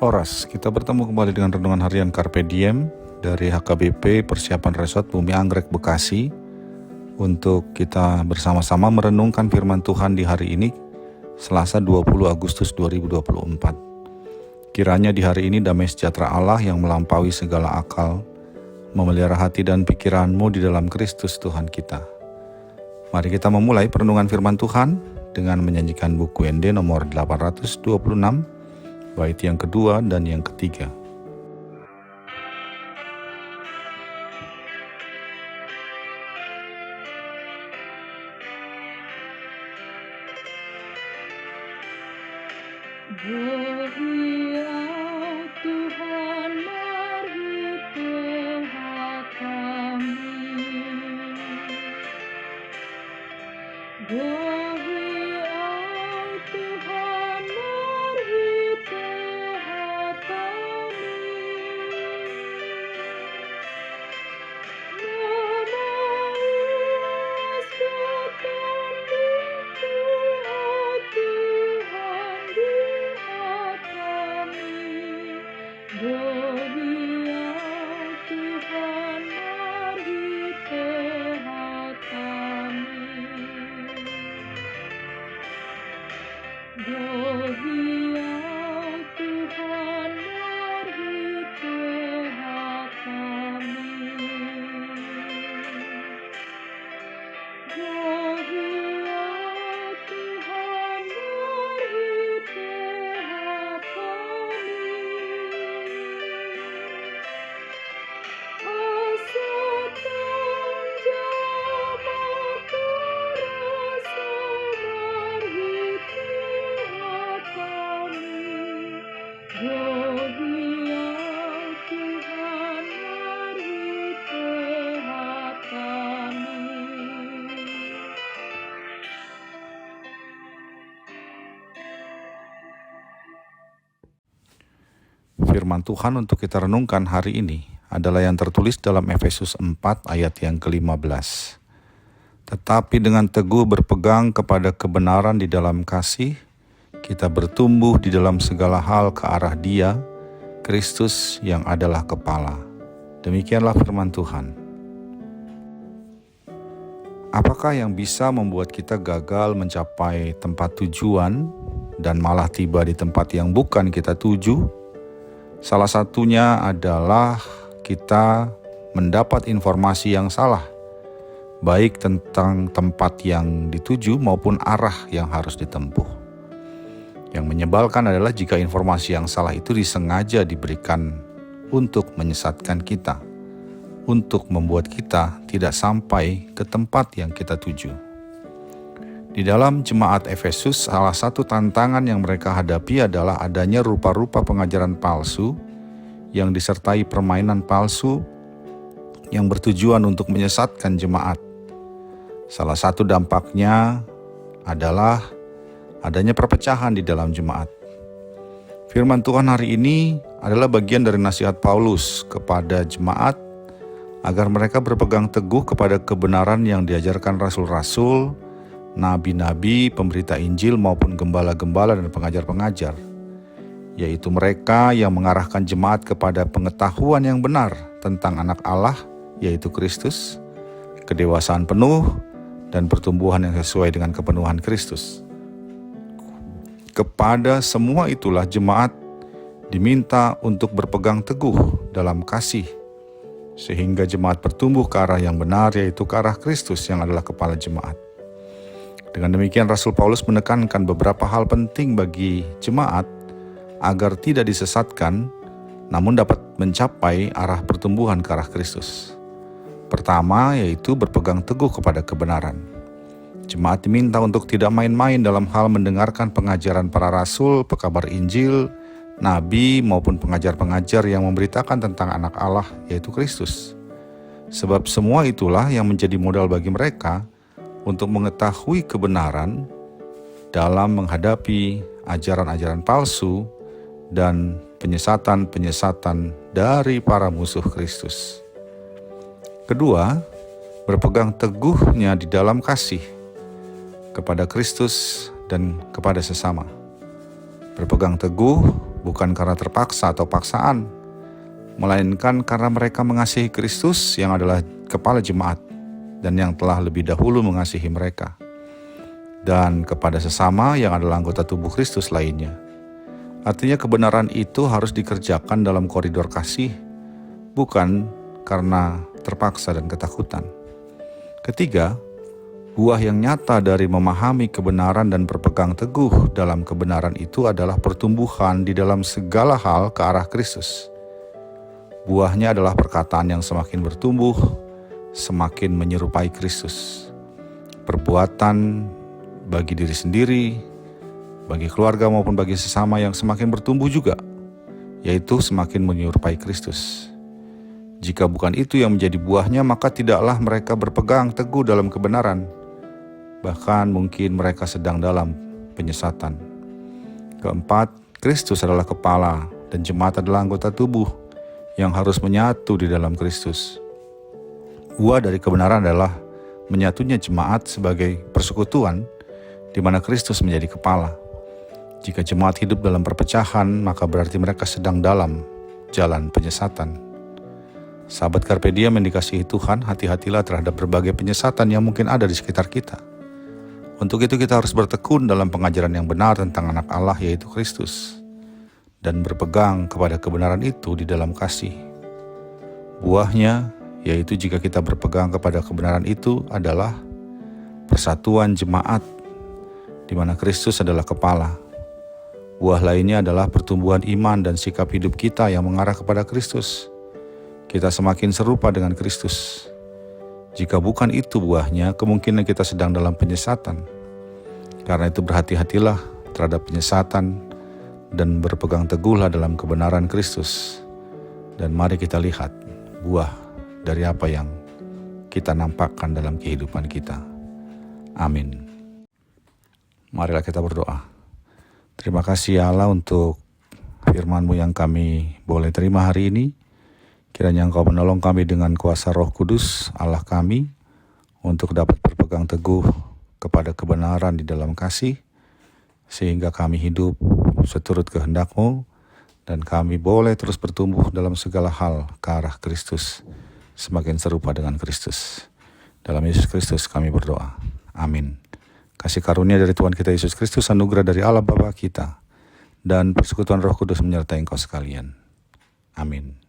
Horas, kita bertemu kembali dengan renungan harian Carpe Diem dari HKBP Persiapan Resort Bumi Anggrek Bekasi untuk kita bersama-sama merenungkan firman Tuhan di hari ini, Selasa 20 Agustus 2024. Kiranya di hari ini damai sejahtera Allah yang melampaui segala akal memelihara hati dan pikiranmu di dalam Kristus Tuhan kita. Mari kita memulai perenungan firman Tuhan dengan menyanyikan buku ND nomor 826, bait yang kedua dan yang ketiga. Tuhan, mari Tuhan kami. Tuhan, mari Tuhan kami. Firman Tuhan untuk kita renungkan hari ini adalah yang tertulis dalam Efesus 4 ayat yang ke-15. Tetapi dengan teguh berpegang kepada kebenaran di dalam kasih, kita bertumbuh di dalam segala hal ke arah Dia, Kristus yang adalah kepala. Demikianlah firman Tuhan. Apakah yang bisa membuat kita gagal mencapai tempat tujuan dan malah tiba di tempat yang bukan kita tuju? Salah satunya adalah kita mendapat informasi yang salah, baik tentang tempat yang dituju maupun arah yang harus ditempuh. Yang menyebalkan adalah jika informasi yang salah itu disengaja diberikan untuk menyesatkan kita, untuk membuat kita tidak sampai ke tempat yang kita tuju. Di dalam jemaat Efesus, salah satu tantangan yang mereka hadapi adalah adanya rupa-rupa pengajaran palsu yang disertai permainan palsu yang bertujuan untuk menyesatkan jemaat. Salah satu dampaknya adalah adanya perpecahan di dalam jemaat. Firman Tuhan hari ini adalah bagian dari nasihat Paulus kepada jemaat agar mereka berpegang teguh kepada kebenaran yang diajarkan rasul-rasul, nabi-nabi, pemberita Injil maupun gembala-gembala dan pengajar-pengajar, yaitu mereka yang mengarahkan jemaat kepada pengetahuan yang benar tentang anak Allah, yaitu Kristus, kedewasaan penuh, dan pertumbuhan yang sesuai dengan kepenuhan Kristus. Kepada semua itulah jemaat diminta untuk berpegang teguh dalam kasih, sehingga jemaat bertumbuh ke arah yang benar, yaitu ke arah Kristus yang adalah kepala jemaat. Dengan demikian Rasul Paulus menekankan beberapa hal penting bagi jemaat agar tidak disesatkan, namun dapat mencapai arah pertumbuhan ke arah Kristus. Pertama, yaitu berpegang teguh kepada kebenaran. Jemaat diminta untuk tidak main-main dalam hal mendengarkan pengajaran para rasul, pekabar Injil, nabi maupun pengajar-pengajar yang memberitakan tentang anak Allah, yaitu Kristus. Sebab semua itulah yang menjadi modal bagi mereka untuk mengetahui kebenaran dalam menghadapi ajaran-ajaran palsu dan penyesatan-penyesatan dari para musuh Kristus. Kedua, berpegang teguhnya di dalam kasih kepada Kristus dan kepada sesama. Berpegang teguh bukan karena terpaksa atau paksaan, melainkan karena mereka mengasihi Kristus yang adalah kepala jemaat dan yang telah lebih dahulu mengasihi mereka, dan kepada sesama yang adalah anggota tubuh Kristus lainnya. Artinya kebenaran itu harus dikerjakan dalam koridor kasih, bukan karena terpaksa dan ketakutan. Ketiga, buah yang nyata dari memahami kebenaran dan berpegang teguh dalam kebenaran itu adalah pertumbuhan di dalam segala hal ke arah Kristus. Buahnya adalah perkataan yang semakin bertumbuh, semakin menyerupai Kristus. Perbuatan bagi diri sendiri, bagi keluarga maupun bagi sesama yang semakin bertumbuh juga, yaitu semakin menyerupai Kristus. Jika bukan itu yang menjadi buahnya, maka tidaklah mereka berpegang teguh dalam kebenaran. Bahkan mungkin mereka sedang dalam penyesatan. Keempat, Kristus adalah kepala dan jemaat adalah anggota tubuh yang harus menyatu di dalam Kristus. Buah dari kebenaran adalah menyatunya jemaat sebagai persekutuan di mana Kristus menjadi kepala. Jika jemaat hidup dalam perpecahan, maka berarti mereka sedang dalam jalan penyesatan. Sahabat Carpe Diem yang dikasihi Tuhan, hati-hatilah terhadap berbagai penyesatan yang mungkin ada di sekitar kita. Untuk itu kita harus bertekun dalam pengajaran yang benar tentang anak Allah, yaitu Kristus, dan berpegang kepada kebenaran itu di dalam kasih. Buahnya, yaitu jika kita berpegang kepada kebenaran itu, adalah persatuan jemaat, di mana Kristus adalah kepala. Buah lainnya adalah pertumbuhan iman dan sikap hidup kita yang mengarah kepada Kristus. Kita semakin serupa dengan Kristus. Jika bukan itu buahnya, kemungkinan kita sedang dalam penyesatan. Karena itu berhati-hatilah terhadap penyesatan dan berpegang teguhlah dalam kebenaran Kristus. Dan mari kita lihat buah dari apa yang kita nampakkan dalam kehidupan kita. Amin. Marilah kita berdoa. Terima kasih ya Allah untuk firman-Mu yang kami boleh terima hari ini. Kiranya Engkau menolong kami dengan kuasa Roh Kudus Allah kami untuk dapat berpegang teguh kepada kebenaran di dalam kasih, sehingga kami hidup seturut kehendak-Mu dan kami boleh terus bertumbuh dalam segala hal ke arah Kristus, semakin serupa dengan Kristus. Dalam Yesus Kristus kami berdoa. Amin. Kasih karunia dari Tuhan kita Yesus Kristus, anugerah dari Allah Bapa kita, dan persekutuan Roh Kudus menyertai engkau sekalian. Amin.